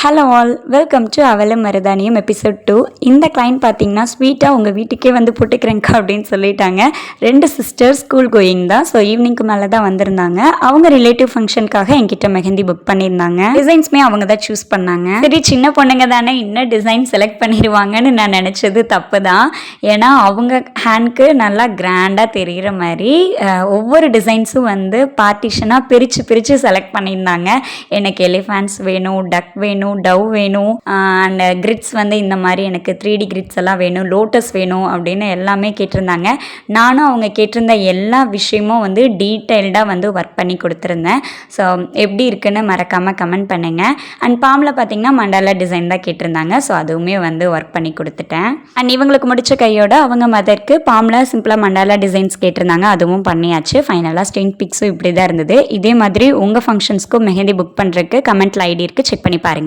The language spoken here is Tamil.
ஹலோ ஆல், வெல்கம் டு அவலம் மருதானியம் எபிசோட் 2. இந்த கிளைண்ட் பார்த்தீங்கன்னா ஸ்வீட்டாக உங்கள் வீட்டுக்கே வந்து போட்டுக்கிறேங்க்கா அப்படின்னு சொல்லிட்டாங்க. 2 சிஸ்டர்ஸ் ஸ்கூல் கோயிங் தான். ஸோ ஈவினிங்க்கு மேலே தான் வந்திருந்தாங்க. அவங்க ரிலேட்டிவ் ஃபங்க்ஷனுக்காக என்கிட்ட மெஹந்தி புக் பண்ணியிருந்தாங்க. டிசைன்ஸுமே அவங்க தான் சூஸ் பண்ணாங்க. சரி, சின்ன பொண்ணுங்க தானே இன்னும் டிசைன் செலக்ட் பண்ணிடுவாங்கன்னு நான் நினச்சது தப்பு தான். ஏன்னா அவங்க ஹேண்ட்க்கு நல்லா கிராண்டாக தெரிகிற மாதிரி ஒவ்வொரு டிசைன்ஸும் வந்து பார்ட்டிஷனாக பிரித்து செலக்ட் பண்ணியிருந்தாங்க. எனக்கு எலிஃபேண்ட்ஸ் வேணும், டக் வேணும், டவ் வேணும், அண்ட் கிரிட்ஸ் வந்து இந்த மாதிரி எனக்கு 3D கிரிட்ஸ் எல்லாம் வேணும், லோட்டஸ் வேணும் அப்படின்னு எல்லாமே கேட்டிருந்தாங்க. நானும் அவங்க கேட்டிருந்த எல்லா விஷயமும் வந்து டீட்டெயில்டாக வந்து ஒர்க் பண்ணி கொடுத்துருந்தேன். ஸோ எப்படி இருக்குன்னு மறக்காமல் கமெண்ட் பண்ணுங்கள். அண்ட் பாமில் பார்த்தீங்கன்னா மண்டாலா டிசைன் தான் கேட்டிருந்தாங்க. ஸோ அதுவுமே வந்து ஒர்க் பண்ணி கொடுத்துட்டேன். அண்ட் இவங்களுக்கு முடிச்ச கையோட அவங்க மதருக்கு பாமில் சிம்பிளாக மண்டாலா டிசைன்ஸ் கேட்டிருந்தாங்க. அதுவும் பண்ணியாச்சு. ஃபைனலாக ஸ்டெயின் பிக்ஸும் இப்படி தான் இருந்தது. இதே மாதிரி உங்கள் ஃபங்க்ஷன்ஸ்க்கும் மெஹந்தி புக் பண்ணுறதுக்கு கமெண்ட்டில் ஐடி இருக்குது, செக் பண்ணி பாருங்கள்.